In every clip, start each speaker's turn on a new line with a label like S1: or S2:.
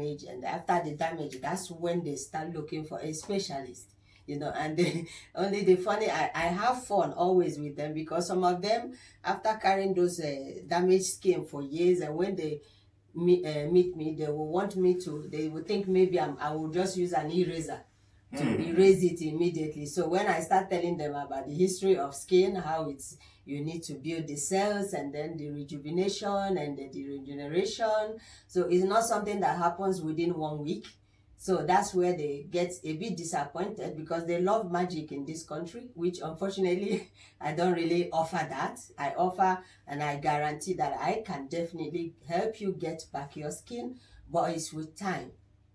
S1: And after the damage, that's when they start looking for a specialist. And only the funny, I have fun always with them, because some of them, after carrying those damaged skin for years, and when they meet me, they will want me to, they will think maybe I will just use an eraser to erase it immediately. So when I start telling them about the history of skin, how you need to build the cells, and then the rejuvenation and the regeneration. So it's not something that happens within 1 week. So that's where they get a bit disappointed, because they love magic in this country, which unfortunately I don't really offer that. I offer, and I guarantee that I can definitely help you get back your skin, but it's with time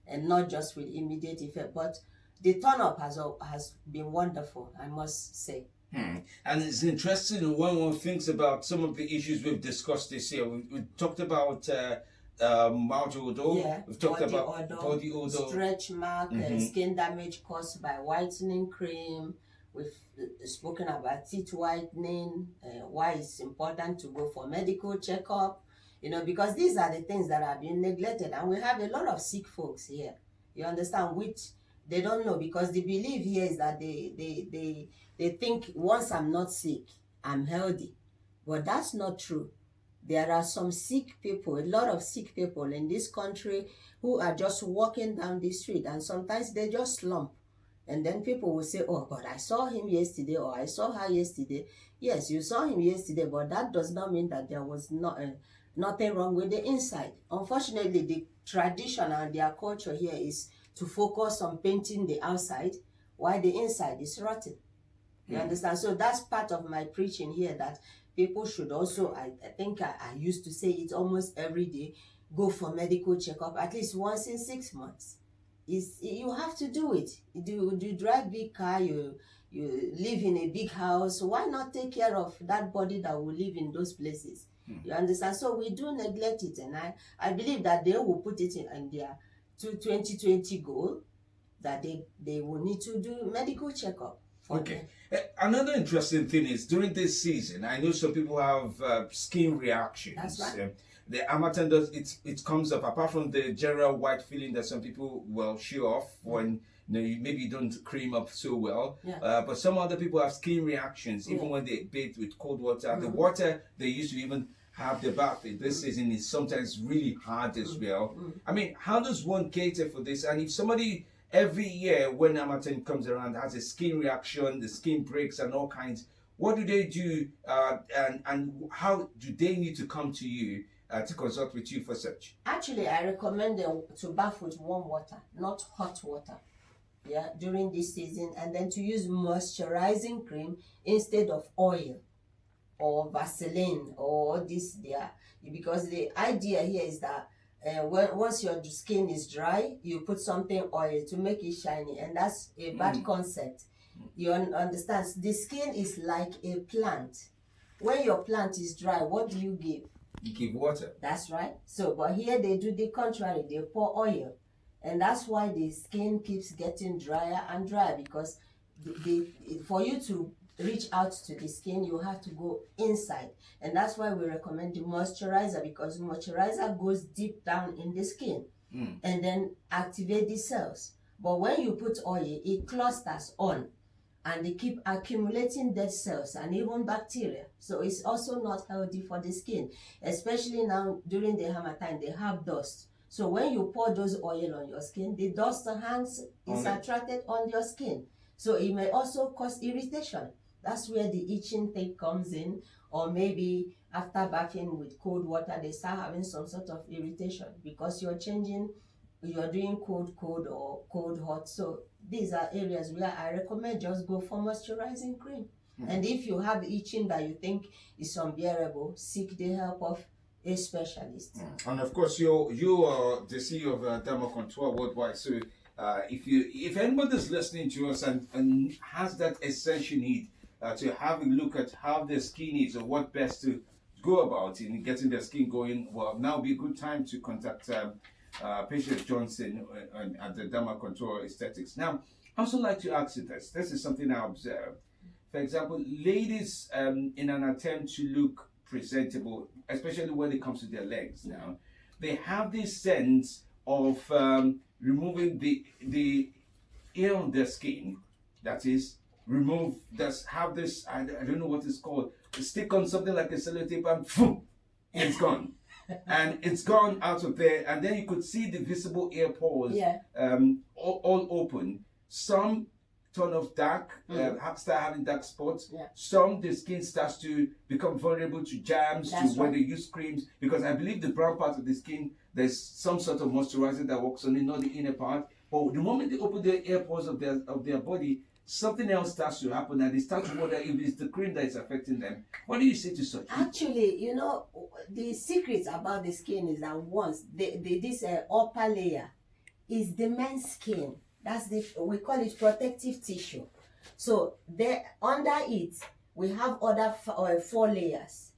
S1: and not just with immediate effect. But the turn up has been wonderful, I must say.
S2: And it's interesting when one thinks about some of the issues we've discussed this year. We talked about mouth odor.
S1: Yeah,
S2: we've talked about body odor,
S1: stretch mark, skin damage caused by whitening cream. We've spoken about teeth whitening, why it's important to go for medical checkup, because these are the things that are being neglected. And we have a lot of sick folks here, you understand, which they don't know, because the belief here is that they think once I'm not sick, I'm healthy. But that's not true. There are some sick people, a lot of sick people in this country, who are just walking down the street, and sometimes they just slump. And then people will say, oh, but I saw him yesterday, or I saw her yesterday. Yes, you saw him yesterday, but that does not mean that there was nothing wrong with the inside. Unfortunately, the tradition and their culture here is to focus on painting the outside while the inside is rotten. You understand? So that's part of my preaching here, that people should also, I think I used to say it almost every day, go for medical checkup at least once in 6 months. You have to do it. You drive big car, you live in a big house. Why not take care of that body that will live in those places? You understand? So we do neglect it, and I believe that they will put it in their 2020 goal, that they will need to do medical checkup.
S2: Okay. Another interesting thing is, during this season, I know some people have skin reactions.
S1: That's right.
S2: The Harmattan does it comes up, apart from the general white feeling that some people will show off when maybe you don't cream up so well.
S1: Yeah.
S2: But some other people have skin reactions even when they bathe with cold water. The water they used to even have the bath in this season is sometimes really hard as well. I mean, how does one cater for this? And if somebody every year when Harmattan comes around has a skin reaction, the skin breaks and all kinds, what do they do, and how do they need to come to you to consult with you for such?
S1: Actually, I recommend them to bath with warm water, not hot water, during this season, and then to use moisturizing cream instead of oil or Vaseline or this there, because the idea here is that once your skin is dry, you put something oil to make it shiny, and that's a bad concept. You understand? The skin is like a plant. When your plant is dry, what do you give?
S2: You give water.
S1: That's right. So, but here they do the contrary. They pour oil, and that's why the skin keeps getting drier and drier, because for you to reach out to the skin, you have to go inside, and that's why we recommend the moisturizer, because moisturizer goes deep down in the skin and then activate the cells. But when you put oil, it clusters on, and they keep accumulating dead cells and even bacteria. So it's also not healthy for the skin, especially now during the Harmattan, they have dust. So when you pour those oil on your skin, the dust is attracted on your skin. So it may also cause irritation. That's where the itching thing comes in, or maybe after bathing with cold water, they start having some sort of irritation, because you're doing cold or cold hot. So these are areas where I recommend just go for moisturizing cream. And if you have itching that you think is unbearable, seek the help of a specialist.
S2: And of course, you are the CEO of Derma Contour Worldwide. So if anybody's listening to us and has that essential need to have a look at how their skin is, or what best to go about in getting their skin going, well, now would be a good time to contact Patience Johnson at the Derma Contour Aesthetics. Now, I also like to ask you this. This is something I observed. For example, ladies, in an attempt to look presentable, especially when it comes to their legs now, they have this sense of removing the hair on their skin. That is, remove, just have this, I don't know what it's called, stick on something like a sellotape and boom, it's gone. And it's gone out of there, and then you could see the visible ear pores all open. Some turn off dark, start having dark spots. Some, the skin starts to become vulnerable to germs, when they use creams, because I believe the brown part of the skin, there's some sort of moisturizer that works on it, not the inner part. But the moment they open the ear pores of their body, something else starts to happen, and they start to wonder if it's the cream that is affecting them. What do you say to such people?
S1: Actually, you know, the secret about the skin is that once this upper layer is the men's skin. That's we call it protective tissue. So there, under it, we have other 4 layers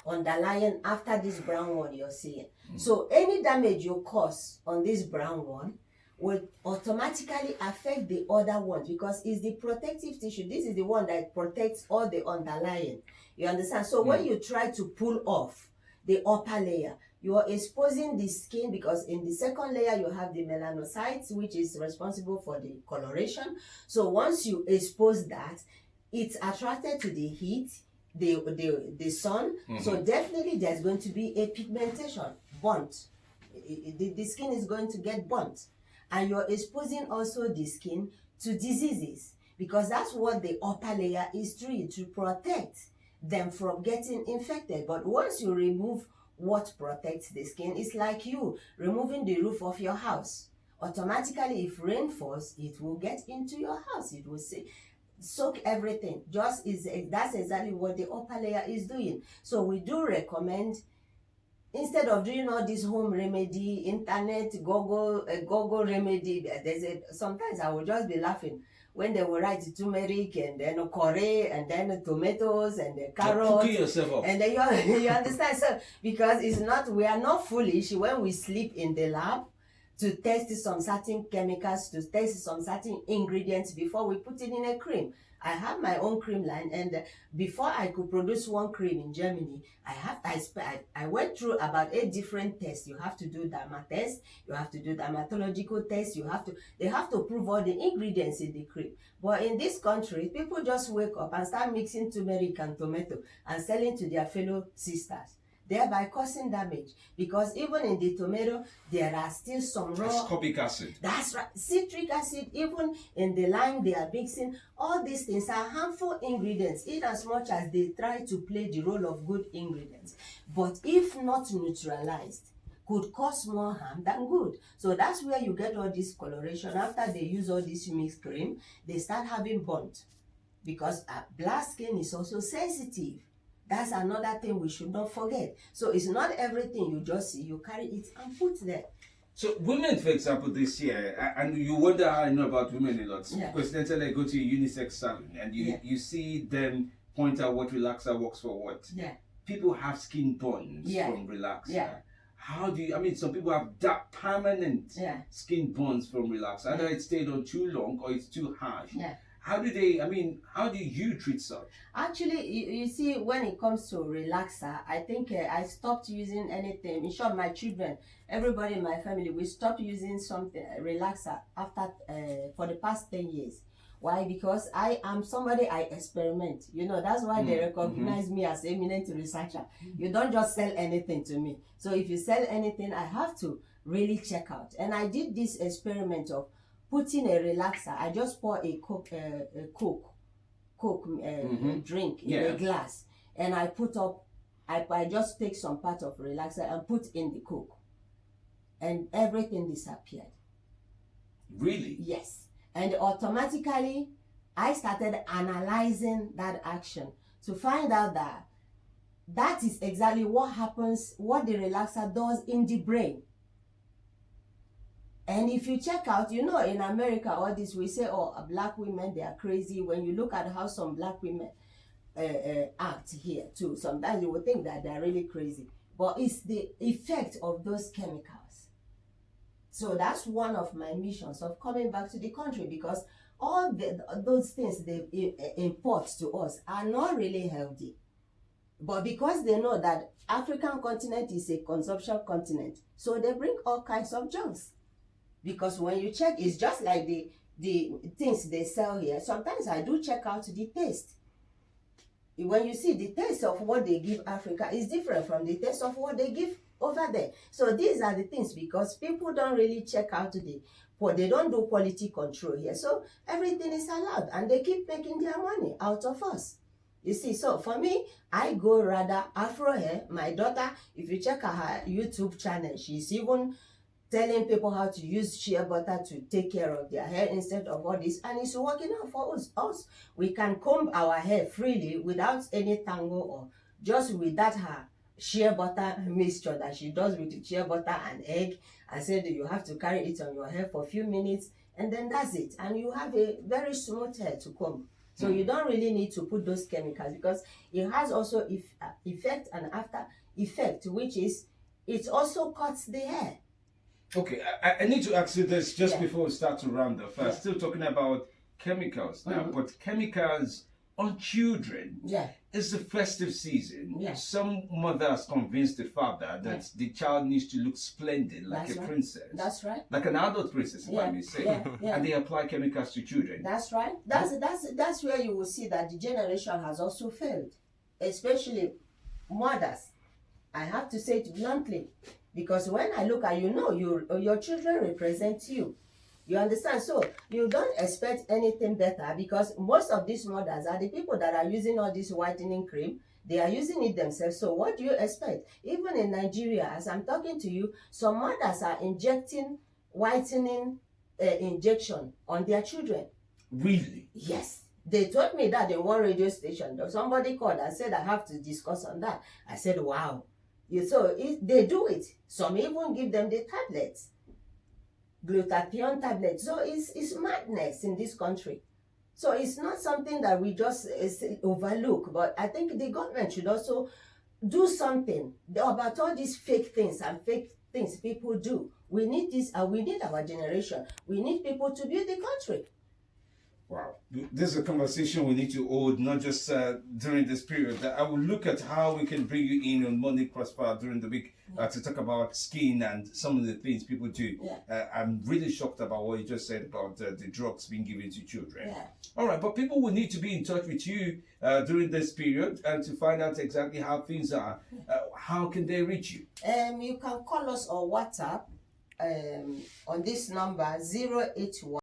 S1: underlying after this brown one you're seeing. So any damage you cause on this brown one will automatically affect the other ones, because it's the protective tissue. This is the one that protects all the underlying. You understand? So when you try to pull off the upper layer, you are exposing the skin, because in the second layer you have the melanocytes, which is responsible for the coloration. So once you expose that, it's attracted to the heat, the sun. So definitely there's going to be a pigmentation, burnt. The skin is going to get burnt. And you're exposing also the skin to diseases, because that's what the upper layer is doing, to protect them from getting infected. But once you remove what protects the skin, it's like you removing the roof of your house. Automatically, if rain falls, it will get into your house. It will soak everything. That's exactly what the upper layer is doing. So we do recommend, instead of doing all this home remedy, internet, Google remedy, sometimes I will just be laughing when they will write turmeric and then curry and then tomatoes and the carrots.
S2: Cooking yourself up.
S1: And then you understand? So because we are not foolish when we sleep in the lab to test some certain chemicals, to test some certain ingredients before we put it in a cream. I have my own cream line, and before I could produce one cream in Germany, I went through about 8 different tests. You have to do derma test, you have to do dermatological tests, they have to prove all the ingredients in the cream. But in this country, people just wake up and start mixing turmeric and tomato and selling to their fellow sisters, thereby causing damage. Because even in the tomato, there are still some raw
S2: ascorbic acid.
S1: That's right, citric acid. Even in the lime, they are mixing. All these things are harmful ingredients, in as much as they try to play the role of good ingredients. But if not neutralized, could cause more harm than good. So that's where you get all this coloration. After they use all this mixed cream, they start having burnt, because black skin is also sensitive. That's another thing we should not forget. So it's not everything you just see, you carry it and put there.
S2: So women, for example, this year, and you wonder how I know about women a lot. Because then I go to a unisex salon and you see them point out what relaxer works for what. People have skin burns from relaxer. How do you, some people have that permanent skin burns from relaxer. Either it stayed on too long or it's too harsh. How do you treat such?
S1: Actually, you see, when it comes to relaxer, I think I stopped using anything. In short, my children, everybody in my family, we stopped using something, relaxer, after for the past 10 years. Why? Because I am somebody, I experiment. That's why they recognize me as eminent researcher. You don't just sell anything to me. So if you sell anything, I have to really check out. And I did this experiment of putting a relaxer. I just pour a Coke drink in a glass, and I just take some part of relaxer and put in the Coke, and everything disappeared.
S2: Really?
S1: Yes. And automatically I started analyzing that action to find out that is exactly what happens, what the relaxer does in the brain. And if you check out, in America, all this, we say, black women, they are crazy. When you look at how some black women act here too, sometimes you would think that they are really crazy. But it's the effect of those chemicals. So that's one of my missions of coming back to the country, because all those things they import to us are not really healthy. But because they know that African continent is a consumption continent, so they bring all kinds of junks. because when you check, it's just like the things they sell here. Sometimes I do check out the taste. When you see the taste of what they give Africa is different from the taste of what they give over there. So these are the things, because people don't really check out they don't do quality control here. So everything is allowed and they keep making their money out of us. You see, so for me, I go rather Afro hair. My daughter, if you check her YouTube channel, she's even telling people how to use shea butter to take care of their hair instead of all this, and it's working out for us. We can comb our hair freely without any tangle, or just with that her shea butter mixture that she does with the shea butter and egg, and said that you have to carry it on your hair for a few minutes, and then that's it, and you have a very smooth hair to comb. So you don't really need to put those chemicals, because it has also effect and after effect, which is it also cuts the hair.
S2: Okay, I need to ask you this just
S1: Yeah.
S2: before we start to round off.
S1: Yeah.
S2: Still talking about chemicals now, but chemicals on children.
S1: Yeah.
S2: It's the festive season.
S1: Yeah.
S2: Some mothers convince the father that
S1: Yeah.
S2: the child needs to look splendid, like
S1: That's
S2: a
S1: right.
S2: princess.
S1: That's right.
S2: Like an adult princess, if I
S1: Yeah.
S2: may say.
S1: Yeah.
S2: And they apply chemicals to children.
S1: That's right. That's where you will see that the generation has also failed, especially mothers. I have to say it bluntly, because when I look at your children represent you. You understand? So you don't expect anything better, because most of these mothers are the people that are using all this whitening cream. They are using it themselves. So what do you expect? Even in Nigeria, as I'm talking to you, some mothers are injecting whitening injection on their children.
S2: Really?
S1: Yes. They told me that in one radio station. Somebody called and said, I have to discuss on that. I said, wow. They do it. Some even give them the tablets, glutathione tablets. So it's madness in this country. So it's not something that we just overlook. But I think the government should also do something about all these fake things and fake things people do. We need this, and we need our generation. We need people to build the country.
S2: Wow. This is a conversation we need to hold, not just during this period. I will look at how we can bring you in on Monday Crossfire during the week to talk about skin and some of the things people do.
S1: Yeah.
S2: I'm really shocked about what you just said about the drugs being given to children.
S1: Yeah.
S2: All right, but people will need to be in touch with you during this period and to find out exactly how things are. How can they reach you?
S1: You can call us on WhatsApp on this number 081